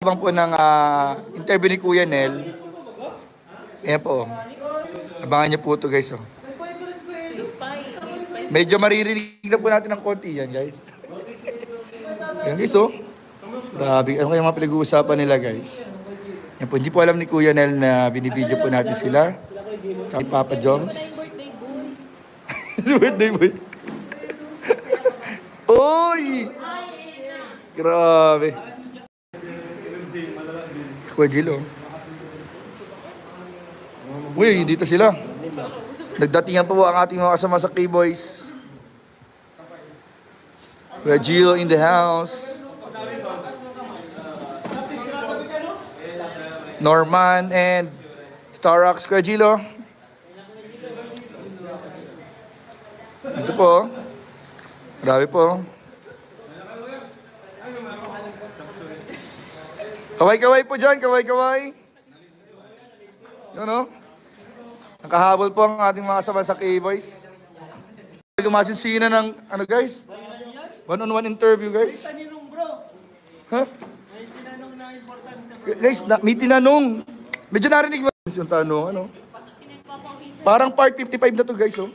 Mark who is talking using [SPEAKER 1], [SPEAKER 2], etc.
[SPEAKER 1] Abang po ng interview ni Kuya Nel. Ayan po. Abangan niyo po ito guys. Oh. Medyo maririnig na po natin ng konti yan guys. Ayan guys oh. Grabe. Ano kaya mga pinag-uusapan nila guys? Yan po. Hindi po alam ni Kuya Nel na binibideo po natin sila. Sa Papa Joms. Birthday boy. Oy! Grabe. Kuya Jill, oh. Uy, dito sila. Nagdatingan po ang ating mga kasama sa K-Boys. Kuya Jill in the house. Norman and Starox. Kuya Jill, oh. Dito po. Grabe po. Kaway-kaway po dyan, kaway-kaway. Yun o. Nakahabol po ang ating mga kasama sa K-Boys. Gumasisina ng, ano guys? One-on-one interview guys. Ha? May tinanong na importante. Guys, may tinanong. Medyo narinig ba yung tanong, ano? Parang part 55 na to guys, oh.